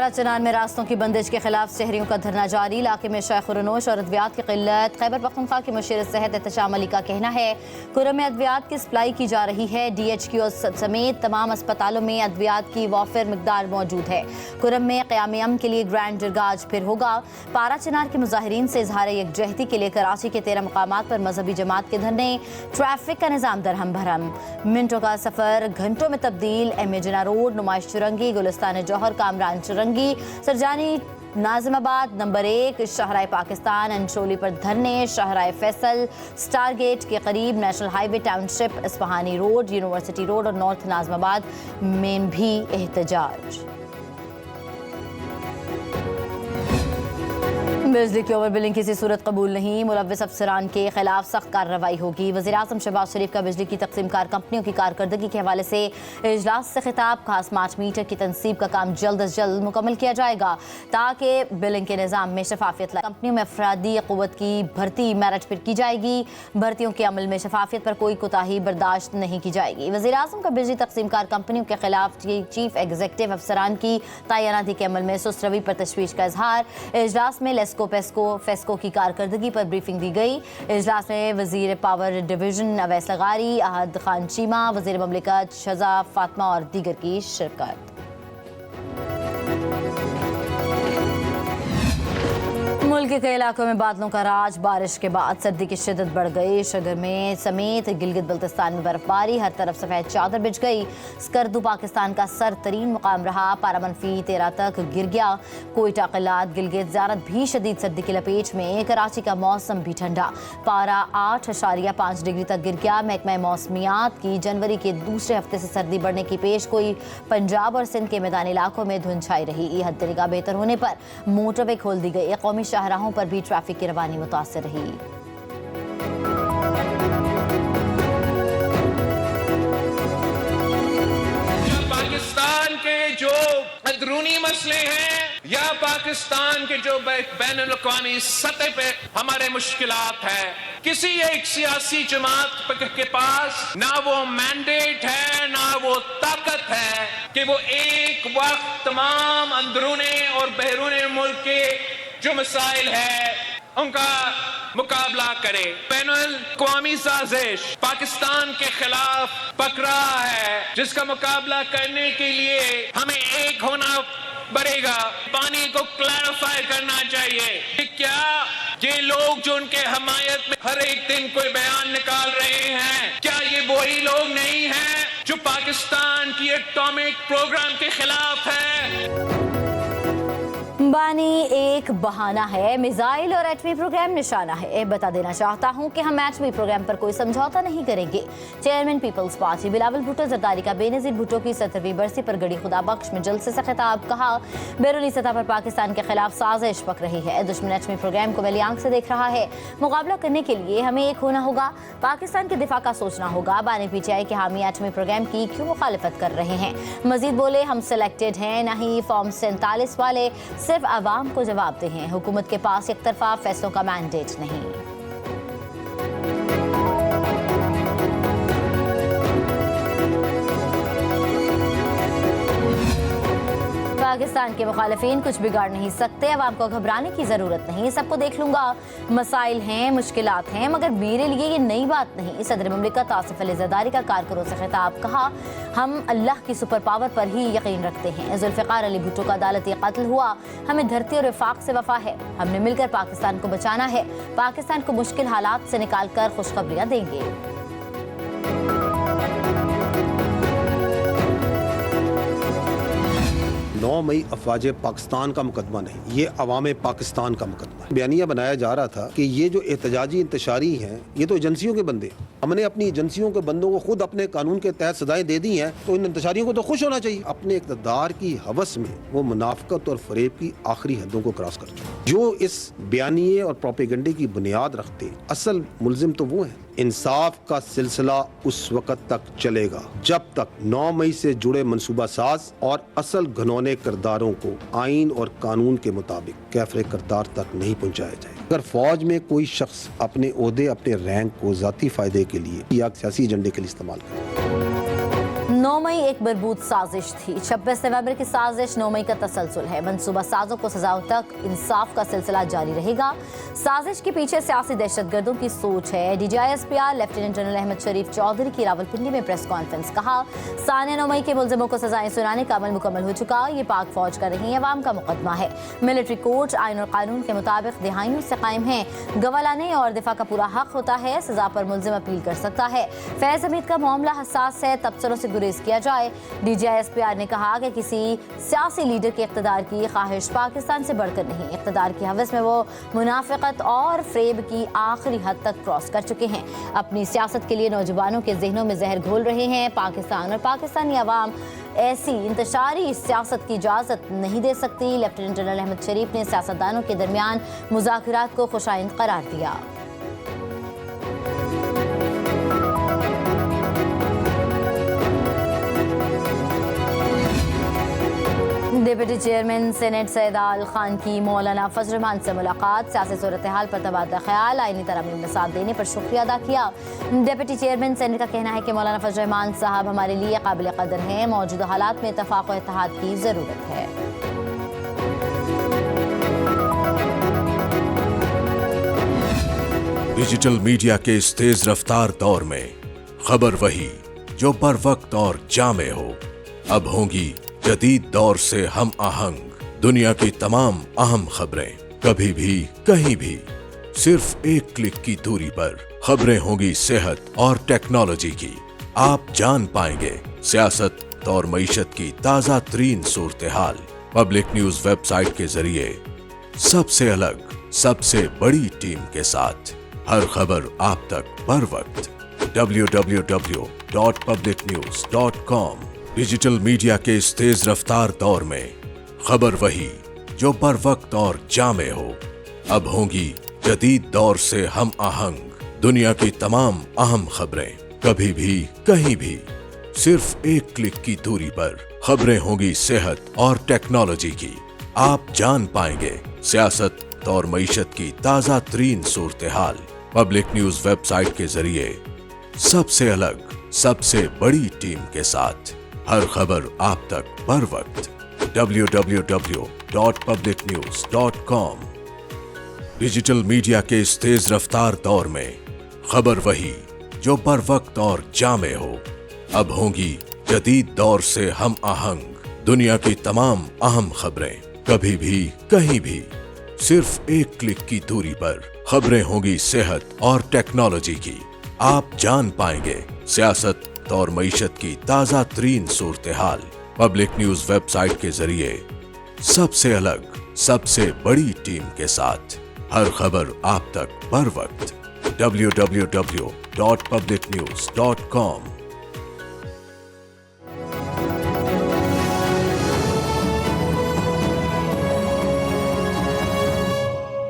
पारा चनान में रास्तों की बंदिश के खिलाफ शहरियों का धरना जारी। इलाके में शैख़-ओ-नोश और अद्वियात की किल्लत। खैबर पख्तूनख्वा की मुशीर सेहत एहतशाम अली का कहना है कुरम में अद्वियात की सप्लाई की जा रही है। DHQ समेत तमाम अस्पतालों में अद्वियात की वाफिर मिकदार मौजूद है। कुरम में क़याम के लिए ग्रैंड जरगाज फिर होगा। पारा चनार के मुजाहिरीन से इजहार यकजहती के लिए कराची के 13 मकामात पर मजहबी जमात के धरने। ट्रैफिक का निज़ाम दरहम भरम, मिनटों का सफ़र घंटों में तब्दील। एम.ए. जिना रोड, नुमाइश चुरंगी, गुलिस्तान जौहर, कामरान चुरंगी, सरजानी नाज़िमाबाद नंबर 1, शहराए पाकिस्तान अंशोली पर धरने। शहराए फैसल, स्टार गेट के करीब, national highway township, Ispahani road, university road और नॉर्थ नाज़िमाबाद में भी एहतजाज। बिजली की ओवर बिलिंग किसी सूरत कबूल नहीं, मुलव्विस अफसरान के खिलाफ सख्त कार्रवाई होगी। वज़ीर-ए-आज़म शहबाज शरीफ का बिजली की तकसीम कार कंपनियों की कारकर्दगी के हवाले से इजलास से खिताब। खास स्मार्ट मीटर की तनसीब का काम जल्द अज जल्द मुकम्मल किया जाएगा ताकि बिलिंग के निज़ाम में शफाफियत लाए। कंपनियों में अफरादी क़ुव्वत की भर्ती मेरिट पर की जाएगी। भर्तियों के अमल में शफाफियत पर कोई कोताही बर्दाश्त नहीं की जाएगी। वज़ीर-ए-आज़म का बिजली तकसीम कार कंपनियों के खिलाफ चीफ एग्जीक्यूटिव अफसरान की तैनाती के अमल में सुस्त रवि पर तशवीश का इजहार। इजलास में फेस्को की कारकर्दगी पर ब्रीफिंग दी गई। इजलास में वजीर पावर डिवीजन अवैस लगारी, अहद खान चीमा, वजीर ममलिकत शजा फातिमा और दीगर की शिरकत। मुल्क के कई इलाकों में बादलों का राज। बारिश के बाद सर्दी की शिद्दत बढ़ गई। शगर में समेत गिलगित बल्तिस्तान में बर्फबारी, हर तरफ सफेद चादर बिछ गई। स्कर्दू पाकिस्तान का सर तरीन मुकाम रहा। पारा -13 तक गिर गया। कोयटा, क़िलात, गिलगित, ज़ारत भी शदीद सर्दी की लपेट में। कराची का मौसम भी ठंडा, पारा 8.5 डिग्री तक गिर गया। महकमा मौसमियात की जनवरी के दूसरे हफ्ते से सर्दी बढ़ने की पेश गोई। पंजाब और सिंध के मैदानी इलाकों में धुंध छाई रही। हद निगाह बेहतर होने पर मोटरवे खोल दी गई। कौमी शाहराहों पर भी ट्रैफिक की रवानी मुतासिर रही। पाकिस्तान के जो अंदरूनी मसले हैं या पाकिस्तान के जो बैनुल-अक़वामी सतह पे हमारे मुश्किलात है, किसी एक सियासी जमात के पास ना वो मैंडेट है ना वो ताकत है कि वो एक वक्त तमाम अंदरूने और बैरूने मुल्क के जो मसाइल है उनका मुकाबला करे। बैनुल-अक़वामी साजिश पाकिस्तान के खिलाफ पकड़ा है, जिसका मुकाबला करने के लिए हमें एक होना पड़ेगा। पानी को क्लैरिफाई करना चाहिए कि क्या ये लोग जो उनके हमायत में हर एक दिन कोई बयान निकाल रहे हैं, क्या ये वही लोग नहीं हैं जो पाकिस्तान की एटॉमिक प्रोग्राम के खिलाफ है? बानी एक बहाना है, मिसाइल और एटमी प्रोग्राम निशाना है। बता देना चाहता हूं कि हम एटमी प्रोग्राम पर कोई समझौता नहीं करेंगे। चेयरमैन पीपल्स पार्टी बिलावल भुट्टो जरदारी का बेनजीर भुट्टो की 17वीं बरसी पर गड़ी खुदा बख्श में जलसे से खिताब। कहा, बैरूनी सतह पर पाकिस्तान के खिलाफ साजिश पक रही है। दुश्मन एटमी प्रोग्राम को वली आंख से देख रहा है। मुकाबला करने के लिए हमें एक होना होगा। पाकिस्तान के दिफा का सोचना होगा। बानी PTI के हामी एटमी प्रोग्राम की क्यों मुखालिफत कर रहे हैं? मजीद बोले, हम सिलेक्टेड हैं, न ही फॉर्म 47 वाले, सिर्फ अवाम को जवाब दे हैं। हुकूमत के पास एक तरफा फैसलों का मैंडेट नहीं। पाकिस्तान के मुखालिफिन कुछ बिगाड़ नहीं सकते। अवाम को घबराने की जरूरत नहीं, सबको देख लूंगा। मसाइल हैं, मुश्किलात हैं, मगर मेरे लिए ये नई बात नहीं। सदर ममलिकत आसिफ अली जरदारी का कारकुनों से खिताब। कहा, हम अल्लाह की सुपर पावर पर ही यकीन रखते हैं। जुल्फ़िकार अली भुट्टो का अदालती कत्ल हुआ, हमें धरती और वफाक से वफा है। हमने मिलकर पाकिस्तान को बचाना है। पाकिस्तान को मुश्किल हालात से निकाल कर खुशखबरियां देंगे। 9 मई अफवाज पाकिस्तान का मुकदमा नहीं, ये अवाम पाकिस्तान का मुकदमा है। बयानिया बनाया जा रहा था कि ये जो एहतजाजी इंतशारी हैं, ये तो एजेंसियों के बंदे। हमने अपनी एजेंसियों के बंदों को खुद अपने कानून के तहत सजाएं दे दी हैं, तो इन इंतशारियों को तो खुश होना चाहिए। अपने इक़्तिदार की हवस में वो मुनाफकत और फरेब की आखिरी हदों को क्रॉस कर चुके। जो इस बयानिए और प्रोपेगेंडे की बुनियाद रखते, असल मुलजिम तो वो हैं। इंसाफ का सिलसिला उस वक़्त तक चलेगा जब तक 9 मई से जुड़े मनसूबा साज और असल घनौने किरदारों को आइन और कानून के मुताबिक कैफरे किरदार तक नहीं पहुंचाया जाए। अगर फौज में कोई शख्स अपने ओहदे, अपने रैंक को ज़ाती फ़ायदे के लिए या सियासी एजेंडे के लिए इस्तेमाल करे, 9 मई एक बरबूद साजिश थी। 26 नवंबर की साजिश 9 मई का तसलसल है। मंसूबा साजों को सजाओं तक इंसाफ का सिलसिला जारी रहेगा। साजिश के पीछे सियासी दहशतगर्दों की सोच है। DGISPR लेफ्टिनेंट जनरल अहमद शरीफ चौधरी की रावलपिंडी में प्रेस कॉन्फ्रेंस। कहा, सानिया 9 मई के मुलजिमों को सजाएं सुनाने का अमल मुकम्मल हो चुका। ये पाक फौज का नहीं, अवाम का मुकदमा है। मिलिट्री कोर्ट आईन और कानून के मुताबिक दिहाइयों से कायम है। गवाह लाने और दिफा का पूरा हक होता है। सजा पर मुलजिम अपील कर सकता है। फैज हमीद का मामला हसास है, तबसरों से गुरेज किया जाए। DGISPR ने कहा कि किसी सियासी लीडर के इक़्तिदार की ख्वाहिश पाकिस्तान से बढ़कर नहीं। इक़्तिदार की हवस में वो मुनाफिकत और फ़रेब की आखिरी हद तक क्रॉस कर चुके हैं। अपनी सियासत के लिए नौजवानों के जहनों में जहर घोल रहे हैं। पाकिस्तान और पाकिस्तानी अवाम ऐसी इंतशारी सियासत की इजाज़त नहीं दे सकती। लेफ्टिनेंट जनरल अहमद शरीफ ने सियासतदानों के दरमियान मुज़ाकरात को खुशाइंद करार दिया। डिप्टी चेयरमैन सेनेट सैयद आल खान की मौलाना फजल रहमान से मुलाकात। सियासी सूरत हाल पर तबादला ख्याल, आईनी तरमीम में साथ देने पर शुक्रिया अदा किया। डिप्टी चेयरमैन सेनेट का कहना है कि मौलाना फजल रहमान साहब हमारे लिए काबिल कदर हैं। मौजूदा हालात में इत्तफाक और इत्तेहाद की ज़रूरत है। डिजिटल मीडिया के इस तेज रफ्तार दौर में खबर वही जो बर वक्त और जामे हो। अब होंगी जदीद दौर से हम आहंग दुनिया की तमाम अहम खबरें, कभी भी कहीं भी, सिर्फ एक क्लिक की दूरी पर। खबरें होंगी सेहत और टेक्नोलॉजी की। आप जान पाएंगे सियासत और मईशत की ताजा तरीन सूरत हाल। पब्लिक न्यूज वेबसाइट के जरिए सबसे अलग, सबसे बड़ी टीम के साथ हर खबर आप तक बर वक्त। www.publicnews.com। डिजिटल मीडिया के इस तेज रफ्तार दौर में खबर वही जो बर वक्त और जामे हो। अब होंगी जदीद दौर से हम आहंग दुनिया की तमाम अहम खबरें, कभी भी कहीं भी, सिर्फ एक क्लिक की दूरी पर। खबरें होंगी सेहत और टेक्नोलॉजी की। आप जान पाएंगे सियासत और मईशत की ताजा तरीन सूरत हाल। पब्लिक न्यूज वेबसाइट के जरिए सबसे अलग, सबसे बड़ी टीम के साथ हर खबर आप तक बर वक्त। www.publicnews.com। डिजिटल मीडिया के इस तेज रफ्तार दौर में खबर वही जो बर वक्त और जामे हो। अब होंगी जदीद दौर से हम आहंग दुनिया की तमाम अहम खबरें, कभी भी कहीं भी, सिर्फ एक क्लिक की दूरी पर। खबरें होंगी सेहत और टेक्नोलॉजी की। आप जान पाएंगे सियासत और मईशत की ताजा तरीन सूरत हाल। पब्लिक न्यूज वेबसाइट के जरिए सबसे अलग, सबसे बड़ी टीम के साथ हर खबर आप तक बर वक्त। www.publicnews.com।